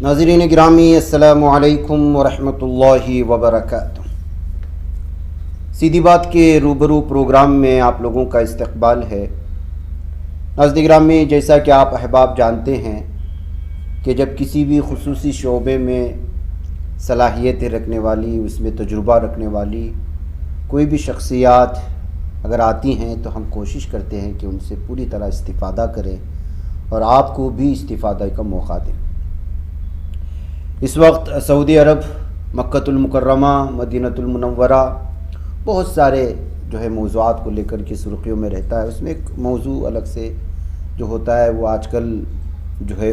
ناظرین گرامی السلام علیکم ورحمۃ اللہ وبرکاتہ۔ سیدھی بات کے روبرو پروگرام میں آپ لوگوں کا استقبال ہے۔ ناظرین گرامی، جیسا کہ آپ احباب جانتے ہیں کہ جب کسی بھی خصوصی شعبے میں صلاحیتیں رکھنے والی، اس میں تجربہ رکھنے والی کوئی بھی شخصیات اگر آتی ہیں تو ہم کوشش کرتے ہیں کہ ان سے پوری طرح استفادہ کریں اور آپ کو بھی استفادہ کا موقع دیں۔ اس وقت سعودی عرب، مکۃ المکرمہ، مدینہ المنورہ بہت سارے موضوعات کو لے کر کے سرخیوں میں رہتا ہے۔ اس میں ایک موضوع الگ سے جو ہوتا ہے وہ آج کل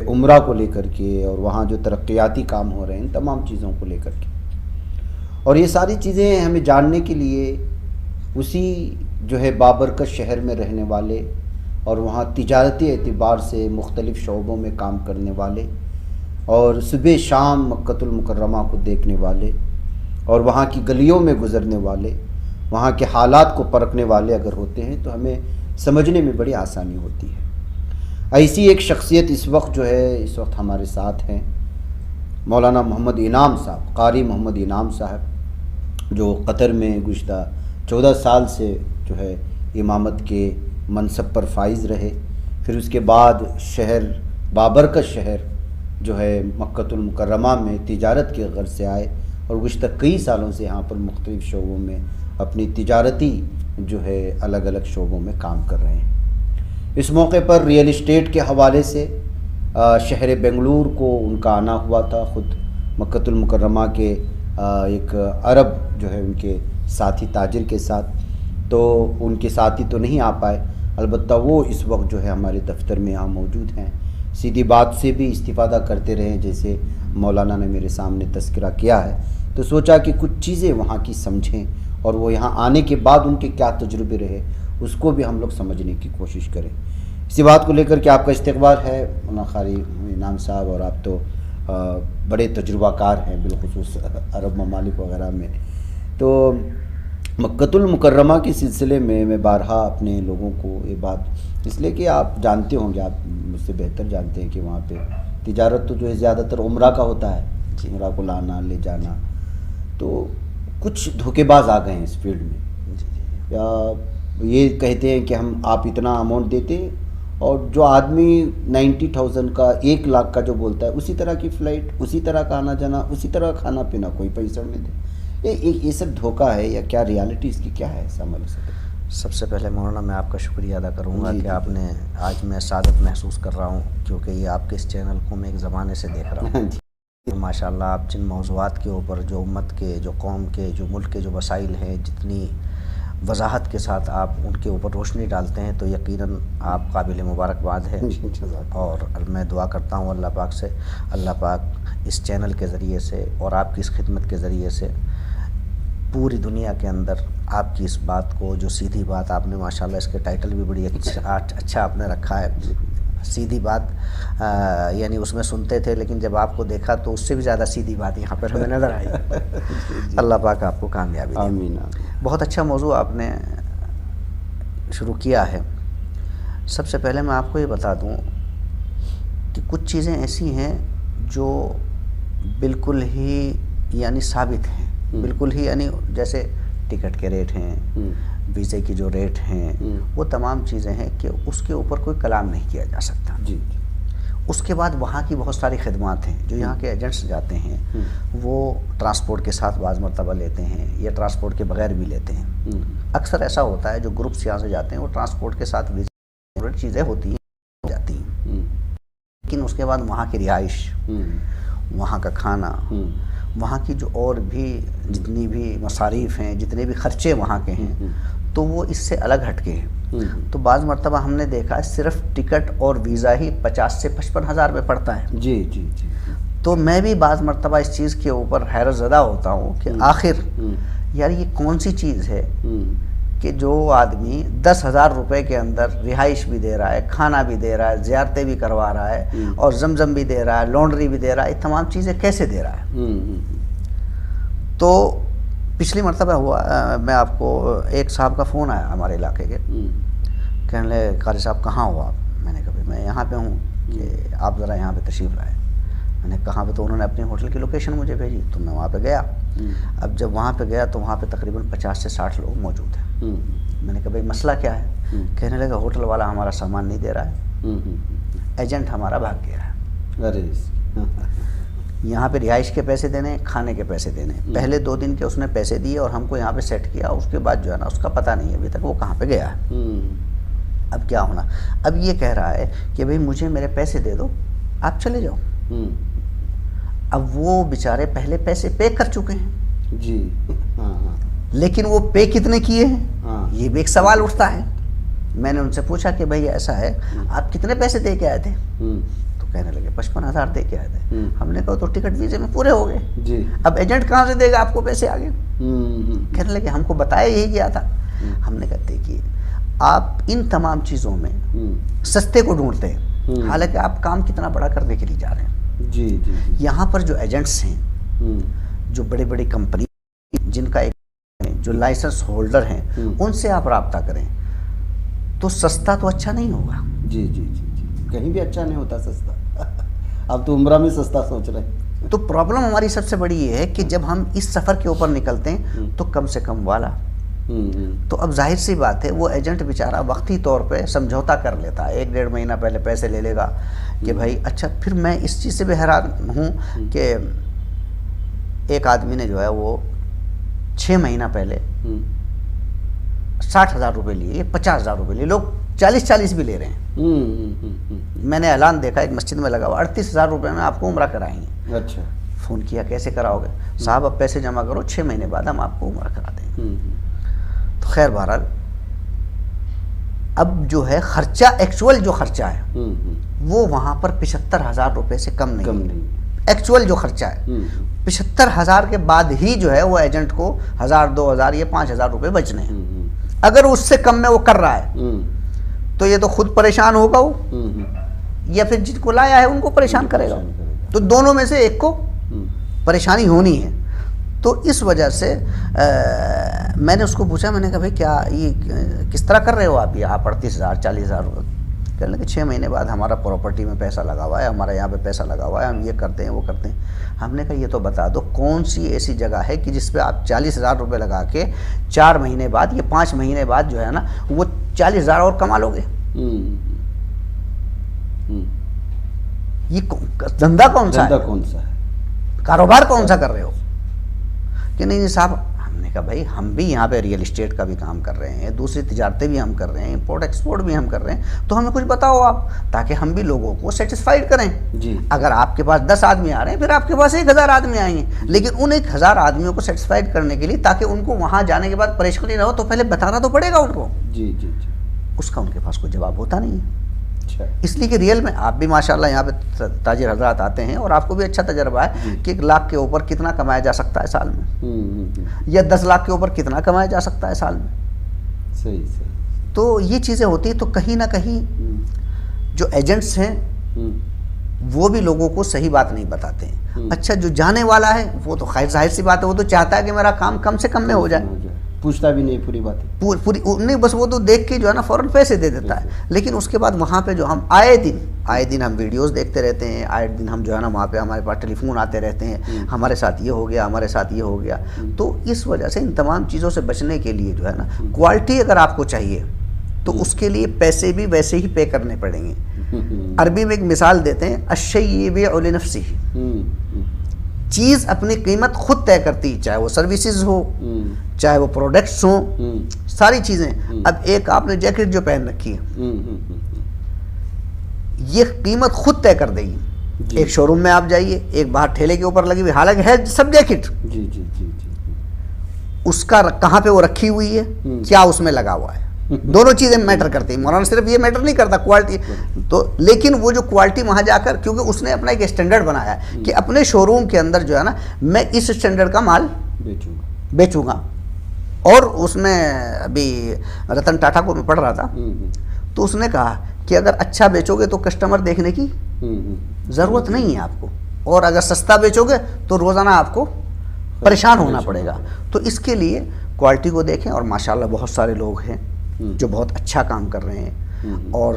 عمرہ کو لے کر کے اور وہاں جو ترقیاتی کام ہو رہے ہیں ان تمام چیزوں کو لے کر کے، اور یہ ساری چیزیں ہمیں جاننے کے لیے اسی بابرکت شہر میں رہنے والے اور وہاں تجارتی اعتبار سے مختلف شعبوں میں کام کرنے والے اور صبح شام مکۃ المکرمہ کو دیکھنے والے اور وہاں کی گلیوں میں گزرنے والے، وہاں کے حالات کو پرکھنے والے اگر ہوتے ہیں تو ہمیں سمجھنے میں بڑی آسانی ہوتی ہے۔ ایسی ایک شخصیت اس وقت ہمارے ساتھ ہیں، مولانا محمد انعام صاحب، قاری محمد انعام صاحب، جو قطر میں گزشتہ 14 سال سے امامت کے منصب پر فائز رہے۔ پھر اس کے بعد بابرکت شہر مکۃ المکرمہ میں تجارت کے غرض سے آئے اور گزشتہ کئی سالوں سے یہاں پر مختلف شعبوں میں اپنی تجارتی الگ الگ شعبوں میں کام کر رہے ہیں۔ اس موقع پر ریئل اسٹیٹ کے حوالے سے شہر بنگلور کو ان کا آنا ہوا تھا، خود مکۃ المکرمہ کے ایک عرب ان کے ساتھی تاجر کے ساتھ، تو ان کے ساتھی تو نہیں آ پائے، البتہ وہ اس وقت ہمارے دفتر میں یہاں موجود ہیں۔ سیدھی بات سے بھی استفادہ کرتے رہیں، جیسے مولانا نے میرے سامنے تذکرہ کیا ہے، تو سوچا کہ کچھ چیزیں وہاں کی سمجھیں اور وہ یہاں آنے کے بعد ان کے کیا تجربے رہے اس کو بھی ہم لوگ سمجھنے کی کوشش کریں۔ اسی بات کو لے کر کے آپ کا استقبال ہے مولانا قاری انعام صاحب، اور آپ تو بڑے تجربہ کار ہیں بالخصوص عرب ممالک وغیرہ میں۔ تو مکۃ المکرمہ کے سلسلے میں بارہا اپنے لوگوں کو یہ بات اس لیے کہ آپ جانتے ہوں گے، آپ مجھ سے بہتر جانتے ہیں کہ وہاں پہ تجارت تو زیادہ تر عمرہ کا ہوتا ہے، عمرہ کو لانا لے جانا، تو کچھ دھوکے باز آ گئے ہیں اس فیلڈ میں، یا یہ کہتے ہیں کہ آپ اتنا اماؤنٹ دیتے ہیں اور جو آدمی 90,000 کا 1 لاکھ کا جو بولتا ہے اسی طرح کی فلائٹ، اسی طرح کا آنا جانا، اسی طرح کھانا پینا، کوئی پیسہ نہیں دے۔ یہ سب دھوکہ ہے یا کیا ریالٹی اس کی کیا ہے؟ سب سے پہلے مولانا میں آپ کا شکریہ ادا کروں گا کہ آپ نے آج میں سعادت محسوس کر رہا ہوں، کیونکہ یہ آپ کے اس چینل کو میں ایک زمانے سے دیکھ رہا ہوں۔ ماشاءاللہ آپ جن موضوعات کے اوپر جو امت کے، جو قوم کے، جو ملک کے جو مسائل ہیں، جتنی وضاحت کے ساتھ آپ ان کے اوپر روشنی ڈالتے ہیں تو یقیناً آپ قابل مبارکباد ہے۔ اور میں دعا کرتا ہوں اللہ پاک اس چینل کے ذریعے سے اور آپ کی اس خدمت کے ذریعے سے پوری دنیا کے اندر آپ کی اس بات کو، جو سیدھی بات آپ نے ماشاءاللہ اس کے ٹائٹل بھی بڑی اچھا آپ نے رکھا ہے، سیدھی بات، یعنی اس میں سنتے تھے لیکن جب آپ کو دیکھا تو اس سے بھی زیادہ سیدھی بات یہاں پر ہمیں نظر آئی۔ اللہ پاک آپ کو کامیابی دے۔ آمین۔ بہت اچھا موضوع آپ نے شروع کیا ہے۔ سب سے پہلے میں آپ کو یہ بتا دوں کہ کچھ چیزیں ایسی ہیں جو بالکل ہی ثابت ہیں، بالکل ہی جیسے ٹکٹ کے ریٹ ہیں، ویزے کی جو ریٹ ہیں، وہ تمام چیزیں ہیں کہ اس کے اوپر کوئی کلام نہیں کیا جا سکتا۔ اس کے بعد وہاں کی بہت ساری خدمات ہیں جو یہاں کے ایجنٹس جاتے ہیں، وہ ٹرانسپورٹ کے ساتھ بعض مرتبہ لیتے ہیں یا ٹرانسپورٹ کے بغیر بھی لیتے ہیں۔ اکثر ایسا ہوتا ہے جو گروپس یہاں سے جاتے ہیں وہ ٹرانسپورٹ کے ساتھ ویزے چیزیں ہوتی ہیں جاتی ہیں، لیکن اس کے بعد وہاں کی رہائش، وہاں کا کھانا، وہاں کی جو اور بھی جتنی بھی مصاریف ہیں، جتنے بھی خرچے وہاں کے ہیں، تو وہ اس سے الگ ہٹ کے ہیں۔ تو بعض مرتبہ ہم نے دیکھا ہے صرف ٹکٹ اور ویزا ہی 50 سے 55 ہزار میں پڑتا ہے۔ تو میں بھی بعض مرتبہ اس چیز کے اوپر حیرت زدہ ہوتا ہوں کہ آخر یار یہ کون سی چیز ہے کہ جو آدمی 10,000 روپے کے اندر رہائش بھی دے رہا ہے، کھانا بھی دے رہا ہے، زیارتیں بھی کروا رہا ہے اور زمزم بھی دے رہا ہے، لانڈری بھی دے رہا ہے، یہ تمام چیزیں کیسے دے رہا ہے؟ تو پچھلی مرتبہ ہوا، میں آپ کو ایک صاحب کا فون آیا ہمارے علاقے کے، کہنے لگے قاری صاحب کہاں ہو آپ؟ میں نے کہا میں یہاں پہ ہوں، کہ آپ ذرا یہاں پہ تشریف لائیں۔ میں نے کہاں پہ؟ تو انہوں نے اپنے ہوٹل کی لوکیشن مجھے بھیجی، تو میں وہاں پہ گیا۔ اب جب وہاں پہ گیا تو وہاں پہ تقریباً 50 سے 60 لوگ موجود ہیں۔ میں نے کہا بھائی مسئلہ کیا ہے؟ کہنے لگا ہوٹل والا ہمارا سامان نہیں دے رہا ہے، ایجنٹ ہمارا بھاگ گیا ہے، یہاں پہ رہائش کے پیسے دینے، کھانے کے پیسے دینے، پہلے 2 دن کے اس نے پیسے دیے اور ہم کو یہاں پہ سیٹ کیا، اس کے بعد جو ہے نا اس کا پتہ نہیں ہے ابھی تک وہ کہاں پہ گیا ہے۔ اب کیا ہونا؟ اب یہ کہہ رہا ہے کہ بھئی مجھے میرے پیسے دے دو، آپ چلے جاؤ۔ اب وہ بیچارے پہلے پیسے پے کر چکے ہیں جی، لیکن وہ پے کتنے کیے ہیں یہ بھی ایک سوال اٹھتا ہے۔ میں نے ان سے پوچھا کہ بھئی ایسا ہے آپ کتنے پیسے دے کے آئے تھے؟ تو کہنے لگے 55,000 دے کے آئے تھے۔ ہم نے کہا تو ٹکٹ ویزے میں پورے ہو گئے جی، اب ایجنٹ کہاں سے دے گا آپ کو پیسے آگے؟ کہنے لگے ہم کو بتایا یہی گیا تھا۔ ہم نے کہا دیکھیے آپ ان تمام چیزوں میں سستے کو ڈھونڈتے ہیں، حالانکہ آپ کام کتنا بڑا کرنے کے لیے جا رہے ہیں۔ جی جی جی، یہاں پر جو ایجنٹس ہیں، جو بڑی بڑی کمپنی جن کا جو لائسنس ہولڈر ہیں، ان سے آپ رابطہ کریں تو سستا تو اچھا نہیں ہوگا۔ جی جی جی جی، کہیں بھی اچھا نہیں ہوتا سستا۔ اب تو عمرہ میں سستا سوچ رہے ہیں۔ تو پرابلم ہماری سب سے بڑی یہ ہے کہ جب ہم اس سفر کے اوپر نکلتے ہیں تو کم سے کم والا، تو اب ظاہر سی بات ہے وہ ایجنٹ بیچارہ وقتی طور پہ سمجھوتا کر لیتا ہے، 1-1.5 مہینہ پہلے پیسے لے لے گا کہ بھائی اچھا۔ پھر میں اس چیز سے بھی حیران ہوں کہ ایک آدمی نے جو ہے وہ 6 مہینہ پہلے 60,000 روپے لیے، 50,000 روپے لیے، لوگ 40 بھی لے رہے ہیں۔ میں نے اعلان دیکھا ایک مسجد میں لگا ہوا 38,000 روپے میں آپ کو عمرہ کرائیں گے۔ اچھا، فون کیا کیسے کراؤ گے؟ صاحب اب پیسے جمع کرو، 6 مہینے بعد ہم آپ کو عمرہ کرا دیں گے۔ تو خیر بہرحال اب جو ہے خرچہ، ایکچول جو خرچہ ہے وہ وہاں پر 75,000 روپے سے کم نہیں، ایکچول جو خرچہ ہے 75,000 کے بعد ہی جو ہے وہ ایجنٹ کو 1,000 2,000 یا 5,000 روپے بچنے ہیں۔ اگر اس سے کم میں وہ کر رہا ہے تو یہ تو خود پریشان ہوگا وہ، یا پھر جن کو لایا ہے ان کو پریشان کرے گا، تو دونوں میں سے ایک کو پریشانی ہونی ہے۔ تو اس وجہ سے میں نے اس کو پوچھا، میں نے کہا بھائی کیا یہ کس طرح کر رہے ہو آپ؟ یہ آپ 38,000 40,000 روپے؟ کہنے لگے 6 مہینے بعد ہمارا پراپرٹی میں پیسہ لگا ہوا ہے، ہمارا یہاں پہ پیسہ لگا ہوا ہے، ہم یہ کرتے ہیں وہ کرتے ہیں۔ ہم نے کہا یہ تو بتا دو کون سی ایسی جگہ ہے کہ جس پہ آپ 40,000 روپے لگا کے 4 مہینے بعد یا 5 مہینے بعد جو ہے نا وہ 40,000 اور کما لو گے؟ یہ دھندا کون سا ہے؟ کاروبار کون سا کر رہے ہو؟ کہ نہیں صاحب، ہم نے کہا بھائی ہم بھی یہاں پہ ریئل اسٹیٹ کا بھی کام کر رہے ہیں، دوسری تجارتیں بھی ہم کر رہے ہیں، امپورٹ ایکسپورٹ بھی ہم کر رہے ہیں، تو ہمیں کچھ بتاؤ آپ، تاکہ ہم بھی لوگوں کو سیٹسفائیڈ کریں۔ جی، اگر آپ کے پاس 10 آدمی آ رہے ہیں پھر آپ کے پاس 1,000 آدمی آئیں گے، لیکن ان 1,000 آدمیوں کو سیٹسفائیڈ کرنے کے لیے تاکہ ان کو وہاں جانے کے بعد پریشانی نہ ہو تو پہلے بتانا تو پڑے گا ان کو۔ جی جی جی، اس کا ان کے پاس کوئی جواب ہوتا نہیں ہے۔ اچھا، اس لیے کہ ریئل میں آپ بھی ماشاءاللہ یہاں پہ تاجر حضرات آتے ہیں اور آپ کو بھی اچھا تجربہ ہے کہ 1 لاکھ کے اوپر کتنا کمایا جا سکتا ہے سال میں، یا 10 لاکھ کے اوپر کتنا کمایا جا سکتا ہے سال میں۔ صحیح صحیح۔ تو یہ چیزیں ہوتی ہیں، تو کہیں نہ کہیں جو ایجنٹس ہیں وہ بھی لوگوں کو صحیح بات نہیں بتاتے ہیں۔ اچھا جو جانے والا ہے وہ تو خیر ظاہر سی بات ہے، وہ تو چاہتا ہے کہ میرا کام کم سے کم میں ہو جائے، پوچھتا بھی نہیں پوری بات ہے، پوری نہیں، بس وہ تو دیکھ کے جو ہے نا فوراً پیسے دے دیتا ہے۔ لیکن اس کے بعد وہاں پہ جو ہم آئے دن ہم ویڈیوز دیکھتے رہتے ہیں، آئے دن ہم جو ہے نا وہاں پہ ہمارے پاس ٹیلی فون آتے رہتے ہیں، ہمارے ساتھ یہ ہو گیا، ہمارے ساتھ یہ ہو گیا۔ تو اس وجہ سے ان تمام چیزوں سے بچنے کے لیے جو ہے نا کوالٹی اگر آپ کو چاہیے تو اس کے لیے پیسے بھی ویسے ہی پے کرنے پڑیں گے۔ عربی میں ایک مثال دیتے ہیں، الشیء یبیع لنفسہ، چیز اپنی قیمت خود طے کرتی، چاہے وہ سروسز ہو چاہے وہ پروڈکٹس ہوں، ساری چیزیں۔ اب ایک آپ نے جیکٹ جو پہن رکھی ہے یہ قیمت خود طے کر دے گی۔ ایک شو روم میں آپ جائیے، ایک باہر ٹھیلے کے اوپر لگی ہوئی، حالانکہ ہے سب جیکٹ، جی جی جی جی، اس کا کہاں پہ وہ رکھی ہوئی ہے، کیا اس میں لگا ہوا ہے، دونوں چیزیں میٹر کرتی ہیں۔ مولانا صرف یہ میٹر نہیں کرتا کوالٹی تو، لیکن وہ جو کوالٹی وہاں جا کر، کیونکہ اس نے اپنا ایک اسٹینڈرڈ بنایا ہے کہ اپنے شو روم کے اندر جو ہے نا میں اس اسٹینڈرڈ کا مال بیچوں گا۔ اور اس میں ابھی رتن ٹاٹا کو میں پڑھ رہا تھا تو اس نے کہا کہ اگر اچھا بیچو گے تو کسٹمر دیکھنے کی ضرورت نہیں ہے آپ کو، اور اگر سستا بیچو گے تو روزانہ آپ کو پریشان ہونا پڑے گا۔ تو اس کے لیے کوالٹی کو دیکھیں، اور ماشاءاللہ بہت سارے لوگ ہیں جو بہت اچھا کام کر رہے ہیں۔ اور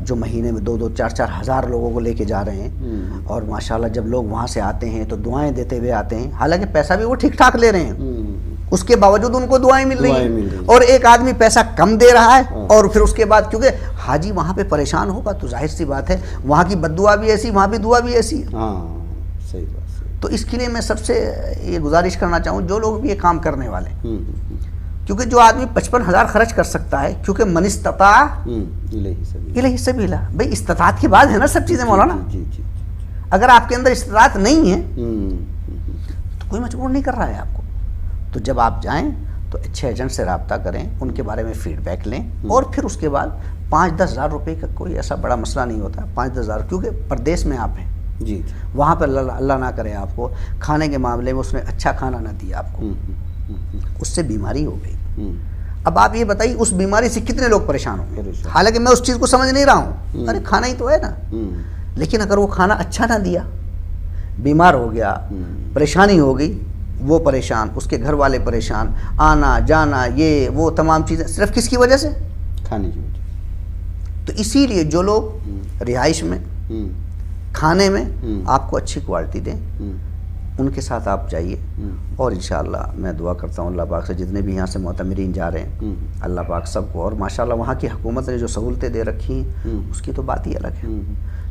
جو مہینے میں 2-2 4-4 ہزار لوگوں کو لے کے جا رہے ہیں، اور ماشاءاللہ جب لوگ وہاں سے آتے ہیں تو دعائیں دیتے ہوئے آتے ہیں، حالانکہ پیسہ بھی وہ ٹھیک ٹھاک لے رہے ہیں، اس کے باوجود ان کو دعائیں مل رہی ہیں، اور ایک آدمی پیسہ کم دے رہا ہے، اور پھر اس کے بعد کیونکہ حاجی وہاں پہ پریشان ہوگا تو ظاہر سی بات ہے وہاں کی بد دعا بھی ایسی، وہاں بھی دعا بھی ایسی ہے۔ صحیح بات۔ تو اس کے لیے میں سب سے یہ گزارش کرنا چاہوں جو لوگ بھی یہ کام کرنے والے، کیونکہ جو آدمی 55,000 خرچ کر سکتا ہے، کیونکہ من استطاع الیہ سبیلا، بھئی استطاعت کی بات ہے نا سب چیزیں مولانا، اگر آپ کے اندر استطاعت نہیں ہے تو کوئی مجبور نہیں کر رہا ہے آپ کو، تو جب آپ جائیں تو اچھے ایجنٹ سے رابطہ کریں، ان کے بارے میں فیڈ بیک لیں، اور پھر اس کے بعد 5-10 ہزار روپے کا کوئی ایسا بڑا مسئلہ نہیں ہوتا، 5-10 ہزار، کیونکہ پردیس میں آپ ہیں جی، وہاں پر اللہ نہ کرے آپ کو کھانے کے معاملے میں اس نے اچھا کھانا نہ دیا آپ کو، اس سے بیماری ہو گئی، اب آپ یہ بتائیے اس بیماری سے کتنے لوگ پریشان ہوں گے، حالانکہ میں اس چیز کو سمجھ نہیں رہا ہوں، ارے کھانا ہی تو ہے نا، لیکن اگر وہ کھانا اچھا نہ دیا، بیمار ہو گیا، پریشانی ہو گئی، وہ پریشان، اس کے گھر والے پریشان، آنا جانا یہ وہ تمام چیزیں صرف کس کی وجہ سے؟ کھانے کی وجہ۔ تو اسی لیے جو لوگ رہائش میں، کھانے میں آپ کو اچھی کوالٹی دیں، ان کے ساتھ آپ جائیے، اور انشاءاللہ میں دعا کرتا ہوں اللہ پاک سے جتنے بھی یہاں سے معتمرین جا رہے ہیں اللہ پاک سب کو، اور ماشاءاللہ وہاں کی حکومت نے جو سہولتیں دے رکھی ہیں اس کی تو بات ہی الگ ہے،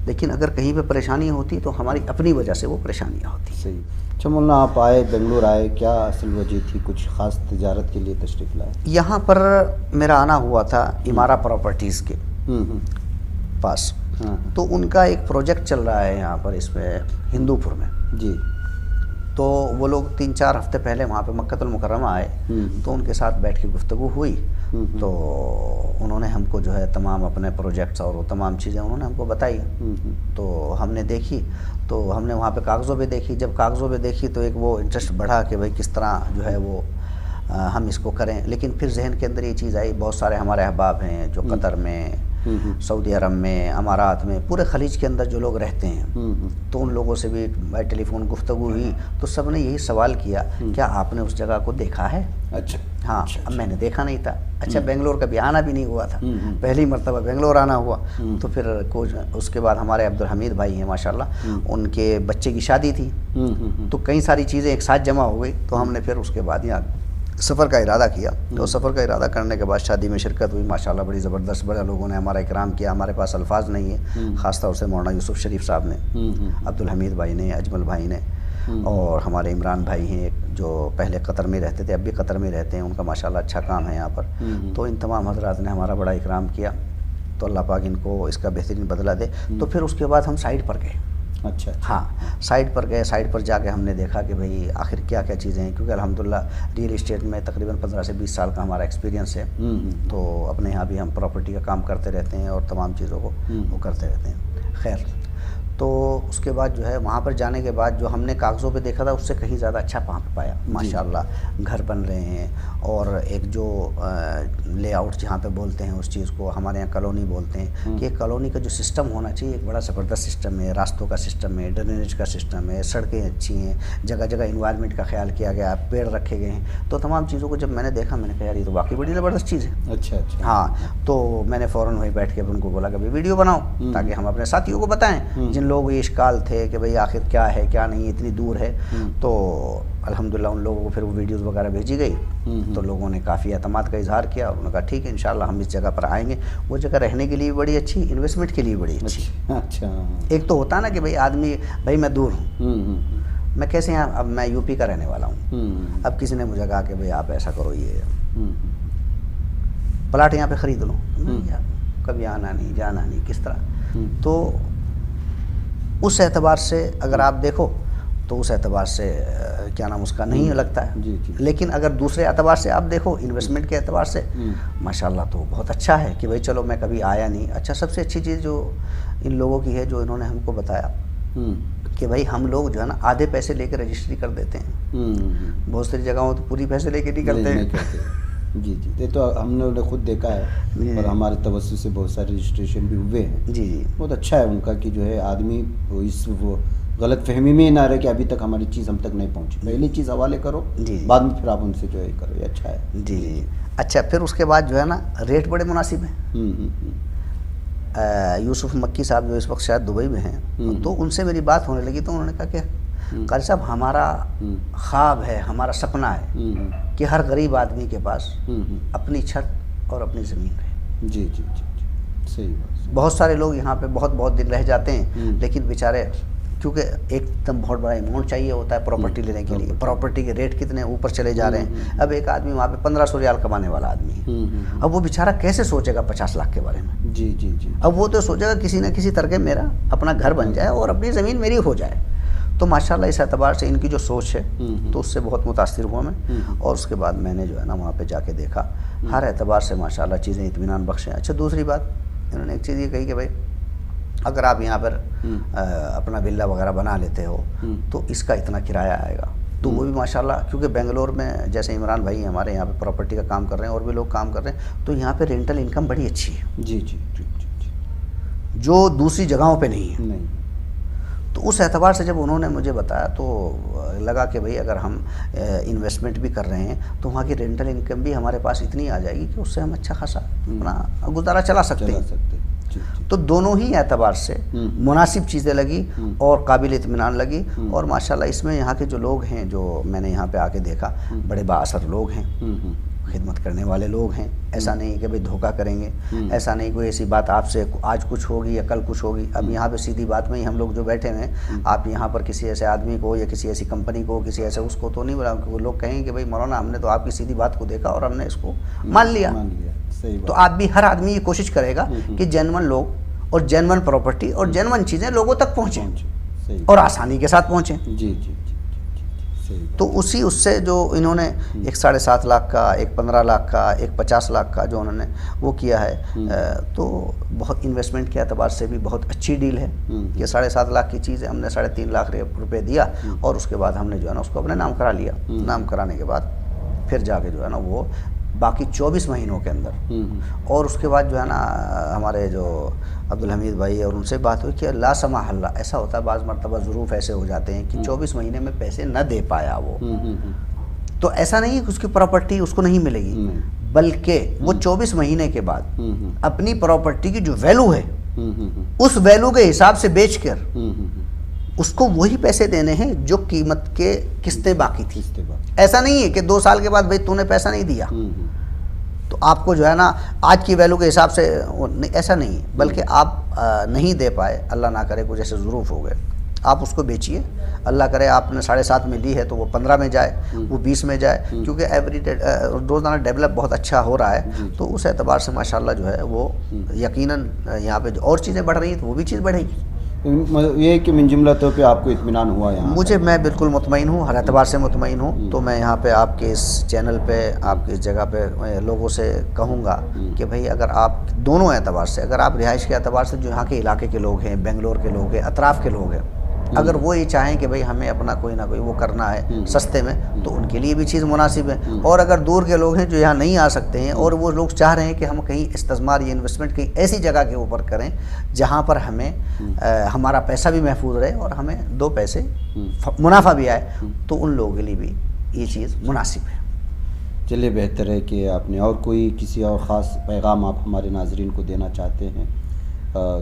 لیکن اگر کہیں پہ پریشانی ہوتی تو ہماری اپنی وجہ سے وہ پریشانیاں ہوتی ہیں۔ صحیح۔ اچھا مولانا، آپ آئے بنگلور آئے، کیا اصل وجہ تھی؟ کچھ خاص تجارت کے لیے تشریف لائے؟ یہاں پر میرا آنا ہوا تھا امارہ پراپرٹیز کے پاس، تو ان کا ایک پروجیکٹ چل رہا ہے یہاں پر اس میں ہندو پور میں جی، تو وہ لوگ 3-4 ہفتے پہلے وہاں پہ مکہ المکرمہ آئے، تو ان کے ساتھ بیٹھ کے گفتگو ہوئی، تو انہوں نے ہم کو جو ہے تمام اپنے پروجیکٹس اور وہ تمام چیزیں انہوں نے ہم کو بتائی، تو ہم نے دیکھی، تو ہم نے وہاں پہ کاغذوں پہ دیکھی، جب کاغذوں پہ دیکھی تو ایک وہ انٹرسٹ بڑھا کہ بھائی کس طرح جو ہے وہ ہم اس کو کریں، لیکن پھر ذہن کے اندر یہ چیز آئی، بہت سارے ہمارے احباب ہیں جو قطر میں، سعودی عرب میں، امارات میں، پورے خلیج کے اندر جو لوگ رہتے ہیں، تو ان لوگوں سے بھی ٹیلی فون گفتگو ہوئی، تو سب نے یہی سوال کیا کیا آپ نے اس جگہ کو دیکھا ہے؟ اچھا، ہاں، اب میں نے دیکھا نہیں تھا، اچھا بنگلور کبھی آنا بھی نہیں ہوا تھا، پہلی مرتبہ بنگلور آنا ہوا، تو پھر اس کے بعد ہمارے عبدالحمید بھائی ہیں ماشاءاللہ، ان کے بچے کی شادی تھی، تو کئی ساری چیزیں ایک ساتھ جمع ہو گئی، تو ہم نے پھر اس کے بعد یہاں سفر کا ارادہ کیا، تو سفر کا ارادہ کرنے کے بعد شادی میں شرکت ہوئی، ماشاءاللہ بڑی زبردست، بڑے لوگوں نے ہمارا اکرام کیا، ہمارے پاس الفاظ نہیں ہیں، خاص طور سے مولانا یوسف شریف صاحب نے، عبدالحمید بھائی نے، اجمل بھائی نے، اور ہمارے عمران بھائی ہیں جو پہلے قطر میں رہتے تھے، اب بھی قطر میں رہتے ہیں، ان کا ماشاءاللہ اچھا کام ہے یہاں پر، تو ان تمام حضرات نے ہمارا بڑا اکرام کیا، تو اللہ پاک ان کو اس کا بہترین بدلہ دے، تو پھر اس کے بعد ہم سائٹ پر گئے۔ اچھا، ہاں، سائٹ پر گئے، سائٹ پر جا کے ہم نے دیکھا کہ بھئی آخر کیا کیا چیزیں ہیں، کیونکہ الحمدللہ ریئل اسٹیٹ میں تقریباً 15 سے 20 سال کا ہمارا ایکسپیرینس ہے، تو اپنے یہاں بھی ہم پراپرٹی کا کام کرتے رہتے ہیں اور تمام چیزوں کو وہ کرتے رہتے ہیں۔ خیر، تو اس کے بعد جو ہے وہاں پر جانے کے بعد جو ہم نے کاغذوں پہ دیکھا تھا اس سے کہیں زیادہ اچھا وہاں پہ پایا، ماشاءاللہ گھر بن رہے ہیں، اور ایک جو لے آؤٹ جہاں پہ بولتے ہیں اس چیز کو ہمارے یہاں کالونی بولتے ہیں، کہ ایک کالونی کا جو سسٹم ہونا چاہیے ایک بڑا زبردست سسٹم ہے، راستوں کا سسٹم ہے، ڈرینیج کا سسٹم ہے، سڑکیں اچھی ہیں، جگہ جگہ انوائرمنٹ کا خیال کیا گیا، پیڑ رکھے گئے ہیں، تو تمام چیزوں کو جب میں نے دیکھا میں نے کہا یار یہ تو واقعی بڑی زبردست چیز ہے۔ اچھا اچھا، ہاں، تو میں نے فوراً وہیں بیٹھ کے ان کو بولا کہ بھائی ویڈیو بناؤ تاکہ ہم اپنے ساتھیوں کو بتائیں جن لوگوں کو یہ اشکال تھے کہ بھئی آخر کیا ہے کیا نہیں، اتنی دور ہے، تو الحمدللہ ان لوگوں کو پھر وہ ویڈیوز وغیرہ بھیجی گئی، تو لوگوں نے کافی اعتماد کا اظہار کیا، انہوں نے کہا ٹھیک ہے انشاءاللہ ہم اس جگہ پر آئیں گے، وہ جگہ رہنے کے لیے بڑی اچھی، انویسٹمنٹ کے لیے بڑی اچھی۔ اچھا، ایک تو ہوتا نا کہ بھئی آدمی بھئی میں دور ہوں، میں کیسے یہاں، اب میں یو پی کا رہنے والا ہوں، اب کسی نے مجھے کہا کہ بھئی آپ ایسا کرو، یہ پلاٹ یہاں پہ خرید لو، کبھی آنا نہیں جانا نہیں کس طرح، تو اس اعتبار سے اگر آپ دیکھو تو اس اعتبار سے کیا نام اس کا نہیں لگتا ہے، لیکن اگر دوسرے اعتبار سے آپ دیکھو انویسٹمنٹ کے اعتبار سے ماشاءاللہ تو بہت اچھا ہے کہ بھئی چلو میں کبھی آیا نہیں۔ اچھا، سب سے اچھی چیز جو ان لوگوں کی ہے جو انہوں نے ہم کو بتایا کہ بھئی ہم لوگ جو ہے نا آدھے پیسے لے کے رجسٹری کر دیتے ہیں، بہت ساری جگہوں تو پوری پیسے لے کے نہیں کرتے ہیں۔ جی جی، یہ تو ہم نے خود دیکھا ہے، اور ہمارے توسط سے بہت سارے رجسٹریشن بھی ہوئے ہیں۔ جی جی، بہت اچھا ہے ان کا کہ جو ہے آدمی اس وہ غلط فہمی میں نہ رہے کہ ابھی تک ہماری چیز ہم تک نہیں پہنچی. پہلی چیز حوالے کرو, جی بعد میں پھر آپ ان سے جو ہے کرو, یہ اچھا ہے. جی جی. اچھا, پھر اس کے بعد جو ہے نا ریٹ بڑے مناسب ہیں. یوسف مکی صاحب جو اس وقت شاید دبئی میں ہیں, تو ان سے میری بات ہونے لگی تو انہوں نے کہا کہ قاری صاحب ہمارا خواب ہے, ہمارا سپنا ہے کہ ہر غریب آدمی کے پاس اپنی چھت اور اپنی زمین رہے. جی جی جی صحیح بات. بہت سارے لوگ یہاں پہ بہت دن رہ جاتے ہیں, لیکن بیچارے کیونکہ ایک دم بہت بڑا اماؤنٹ چاہیے ہوتا ہے پراپرٹی لینے کے لیے, پراپرٹی کے ریٹ کتنے اوپر چلے جا رہے ہیں. اب ایک آدمی وہاں پہ 1500 ریال کمانے والا آدمی ہے, اب وہ بیچارہ کیسے سوچے گا 50 لاکھ کے بارے میں؟ جی جی جی. اب وہ تو سوچے گا کسی نہ کسی طرح میرا اپنا گھر بن جائے اور اپنی زمین میری ہو جائے. تو ماشاءاللہ اس اعتبار سے ان کی جو سوچ ہے تو اس سے بہت متاثر ہوا میں, اور اس کے بعد میں نے جو ہے نا وہاں پہ جا کے دیکھا, ہر اعتبار سے ماشاءاللہ چیزیں اطمینان بخش ہیں. اچھا, دوسری بات انہوں نے ایک چیز یہ کہی کہ بھائی اگر آپ یہاں پر اپنا ولا وغیرہ بنا لیتے ہو تو اس کا اتنا کرایہ آئے گا. تو وہ بھی ماشاءاللہ, کیونکہ بنگلور میں جیسے عمران بھائی ہیں ہمارے, یہاں پہ پراپرٹی کا کام کر رہے ہیں اور بھی لوگ کام کر رہے ہیں, تو یہاں پہ رینٹل انکم بڑی اچھی ہے. جی جی جی جی. جو دوسری جگہوں پہ نہیں ہے. نہیں. تو اس اعتبار سے جب انہوں نے مجھے بتایا تو لگا کہ بھئی اگر ہم انویسٹمنٹ بھی کر رہے ہیں تو وہاں کی رینٹل انکم بھی ہمارے پاس اتنی آ جائے گی کہ اس سے ہم اچھا خاصا اپنا گزارا چلا سکتے ہیں. تو دونوں ہی اعتبار سے مناسب چیزیں لگی اور قابل اطمینان لگی. اور ماشاءاللہ اس میں یہاں کے جو لوگ ہیں, جو میں نے یہاں پہ آ کے دیکھا, بڑے با اثر لوگ ہیں, خدمت کرنے والے لوگ ہیں. ایسا نہیں کہ بھئی دھوکہ کریں گے, ایسا نہیں کوئی ایسی بات آپ سے آج کچھ ہوگی یا کل کچھ ہوگی. اب یہاں پہ سیدھی بات میں ہی ہم لوگ جو بیٹھے ہیں, آپ یہاں پر کسی ایسے آدمی کو یا کسی ایسی کمپنی کو, کسی ایسے اس کو تو نہیں بولا, وہ لوگ کہیں کہ بھئی مولانا ہم نے تو آپ کی سیدھی بات کو دیکھا اور ہم نے اس کو مان لیا. تو آپ بھی, ہر آدمی یہ کوشش کرے گا کہ جینون لوگ اور جینون پراپرٹی اور جینون چیزیں لوگوں تک پہنچیں اور آسانی کے ساتھ پہنچیں. جی جی. تو اس سے جو انہوں نے ایک 7.5 لاکھ کا, ایک 15 لاکھ کا, ایک 50 لاکھ کا جو انہوں نے وہ کیا ہے, تو بہت انویسٹمنٹ کے اعتبار سے بھی بہت اچھی ڈیل ہے. یہ 7.5 لاکھ کی چیز ہے, ہم نے 3.5 لاکھ روپے دیا اور اس کے بعد ہم نے جو ہے نا اس کو اپنے نام کرا لیا. نام کرانے کے بعد پھر جا کے جو ہے نا وہ باقی 24 مہینوں کے اندر, اور اس کے بعد جو ہے نا ہمارے جو عبدالحمید بھائی اور ان سے بات ہوئی کہ لا سمح اللہ, ایسا ہوتا ہے بعض مرتبہ ظروف ایسے ہو جاتے ہیں کہ 24 مہینے میں پیسے نہ دے پایا وہ, تو ایسا نہیں ہے کہ اس کی پراپرٹی اس کو نہیں ملے گی, بلکہ وہ 24 مہینے کے بعد اپنی پراپرٹی کی جو ویلو ہے اس ویلو کے حساب سے بیچ کر اس کو وہی پیسے دینے ہیں جو قیمت کے قسطیں باقی تھی. ایسا نہیں ہے کہ 2 سال کے بعد بھائی تو نے پیسہ نہیں دیا تو آپ کو جو ہے نا آج کی ویلو کے حساب سے, ایسا نہیں ہے, بلکہ آپ نہیں دے پائے, اللہ نہ کرے کچھ ایسے ظروف ہو گئے, آپ اس کو بیچیے, اللہ کرے آپ نے 7.5 میں لی ہے تو وہ 15 میں جائے, وہ 20 میں جائے, کیونکہ ایوری روزانہ ڈیولپ بہت اچھا ہو رہا ہے. تو اس اعتبار سے ماشاءاللہ جو ہے وہ یقیناً یہاں پہ جو اور چیزیں بڑھ رہی ہیں تو وہ بھی چیز بڑھے گی. یہ ہے کہ من جملہ طور پہ آپ کو اطمینان ہوا یہاں؟ مجھے, میں بالکل مطمئن ہوں, ہر اعتبار سے مطمئن ہوں. تو میں یہاں پہ آپ کے اس چینل پہ, آپ کی اس جگہ پہ لوگوں سے کہوں گا کہ بھئی اگر آپ دونوں اعتبار سے, اگر آپ رہائش کے اعتبار سے جو یہاں کے علاقے کے لوگ ہیں, بنگلور کے لوگ ہیں, اطراف کے لوگ ہیں, اگر وہ یہ چاہیں کہ بھئی ہمیں اپنا کوئی نہ کوئی وہ کرنا ہے سستے میں, تو ان کے لیے بھی چیز مناسب ہے. اور اگر دور کے لوگ ہیں جو یہاں نہیں آ سکتے ہیں اور وہ لوگ چاہ رہے ہیں کہ ہم کہیں استثمار یا انویسٹمنٹ کہیں ایسی جگہ کے اوپر کریں جہاں پر ہمیں ہمارا پیسہ بھی محفوظ رہے اور ہمیں 2 پیسے منافع بھی آئے, تو ان لوگوں کے لیے بھی یہ چیز مناسب ہے. چلیے, بہتر ہے کہ آپ نے اور کوئی کسی اور خاص پیغام آپ ہمارے ناظرین کو دینا چاہتے ہیں,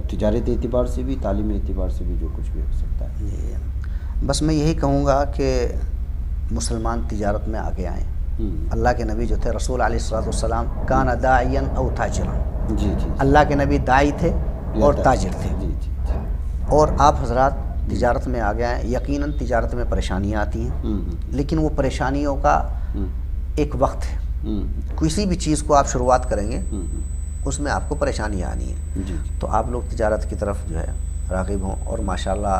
تجارت اعتبار سے بھی, تعلیمی اعتبار سے بھی, جو کچھ بھی ہو سکتا ہے. بس میں یہی کہوں گا کہ مسلمان تجارت میں آگے آئیں. اللہ کے نبی جو تھے رسول علیہ الصلوۃ والسلام, کان داعیا او تاجرا, جی جی, اللہ کے نبی داعی تھے اور تاجر تھے. جی جی. اور آپ حضرات تجارت میں آگے آئیں. یقیناً تجارت میں پریشانیاں آتی ہیں, لیکن وہ پریشانیوں کا ایک وقت ہے. کسی بھی چیز کو آپ شروعات کریں گے اس میں آپ کو پریشانیاں آنی ہیں. تو آپ لوگ تجارت کی طرف جو ہے راغب ہوں, اور ماشاءاللہ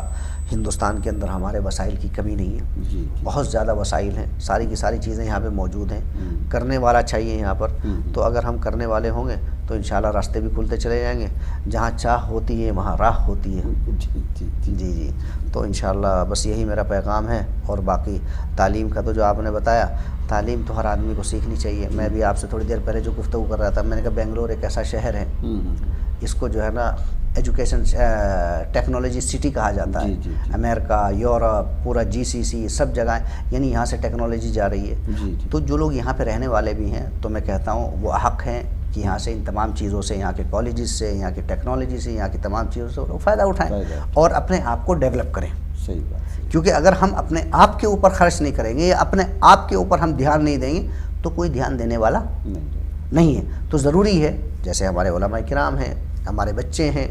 ہندوستان کے اندر ہمارے وسائل کی کمی نہیں ہے. بہت زیادہ وسائل ہیں, ساری کی ساری چیزیں یہاں پہ موجود ہیں. کرنے والا چاہیے یہاں پر, تو اگر ہم کرنے والے ہوں گے تو انشاءاللہ راستے بھی کھلتے چلے جائیں گے. جہاں چاہ ہوتی ہے وہاں راہ ہوتی ہے. جی جی. تو انشاءاللہ بس یہی میرا پیغام ہے. اور باقی تعلیم کا تو جو آپ نے بتایا, تعلیم تو ہر آدمی کو سیکھنی چاہیے. میں بھی آپ سے تھوڑی دیر پہلے جو گفتگو کر رہا تھا, میں نے کہا بنگلور ایک ایسا شہر ہے, اس کو جو ہے نا ایجوکیشن ٹیکنالوجی سٹی کہا جاتا ہے. امریکہ، یورپ، پورا GCC سب جگہیں، یعنی یہاں سے ٹیکنالوجی جا رہی ہے. تو جو لوگ یہاں پہ رہنے والے بھی ہیں تو میں کہتا ہوں وہ حق ہیں کہ یہاں سے ان تمام چیزوں سے، یہاں کے کالجز سے، یہاں کی ٹیکنالوجی سے، یہاں کی تمام چیزوں سے وہ فائدہ اٹھائیں اور اپنے آپ کو ڈیولپ کریں. صحیح بات. کیونکہ اگر ہم اپنے آپ کے اوپر خرچ نہیں کریں گے یا اپنے آپ کے اوپر ہم دھیان نہیں دیں گے تو کوئی دھیان دینے والا نہیں ہے. تو ضروری ہے جیسے ہمارے علماء کرام ہیں، ہمارے بچے ہیں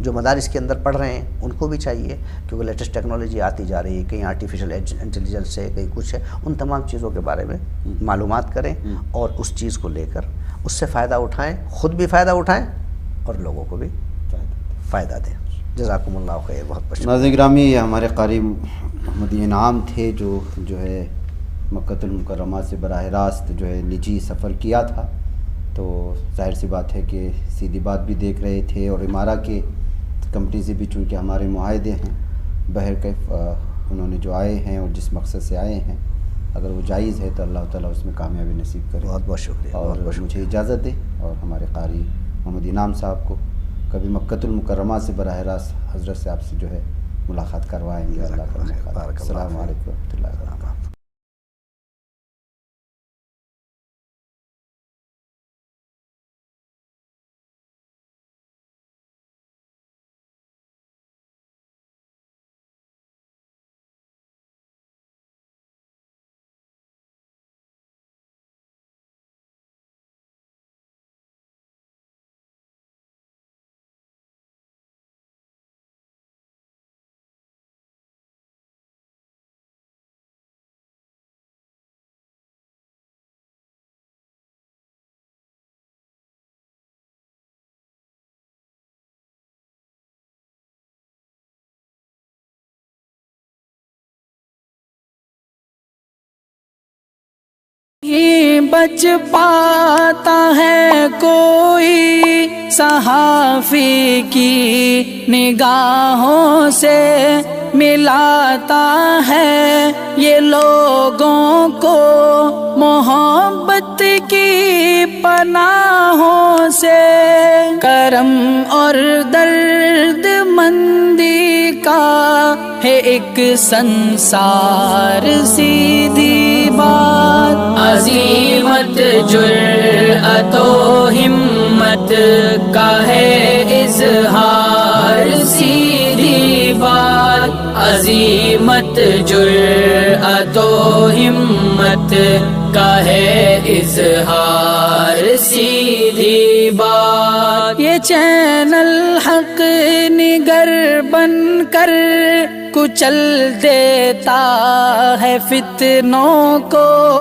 جو مدارس کے اندر پڑھ رہے ہیں، ان کو بھی چاہیے کیونکہ لیٹسٹ ٹیکنالوجی آتی جا رہی ہے، کہیں آرٹیفیشل انٹیلیجنس ہے، کہیں کچھ ہے، ان تمام چیزوں کے بارے میں معلومات کریں اور اس چیز کو لے کر اس سے فائدہ اٹھائیں، خود بھی فائدہ اٹھائیں اور لوگوں کو بھی فائدہ دیں. جزاکم اللہ خیر. بہت بہت ناظرین گرامی، یہ ہمارے قاری محمد انعام تھے جو ہے مکہ المکرمہ سے براہ راست جو ہے نجی سفر کیا تھا. تو ظاہر سی بات ہے کہ سیدھی بات بھی دیکھ رہے تھے اور امارہ کے کمپنی سے بھی چونکہ ہمارے معاہدے ہیں، بہرکیف انہوں نے جو آئے ہیں اور جس مقصد سے آئے ہیں اگر وہ جائز ہے تو اللہ تعالیٰ اس میں کامیابی نصیب کرے. بہت بہت شکریہ. اور مجھے اجازت دے اور ہمارے قاری محمد انعام صاحب کو کبھی مکہ المکرمہ سے براہ راست حضرت سے آپ سے جو ہے ملاقات کروائیں گے. اللہ کا موقع. السلام علیکم ورحمۃ اللہ وبرکاتہ. بچ پاتا ہے کوئی صحافی کی نگاہوں سے، ملاتا ہے یہ لوگوں کو محبت کی پناہوں سے. کرم اور درد مندی کا ہے ایک سنسار سیدھی بات. عزیمت جرأت و ہمت کا ہے اظہار سیدھی بات. عزیمت جرأت و ہمت کا ہے اظہار سیدھی بات. یہ چینل حق نگر بن کر کچل دیتا ہے فتنوں کو.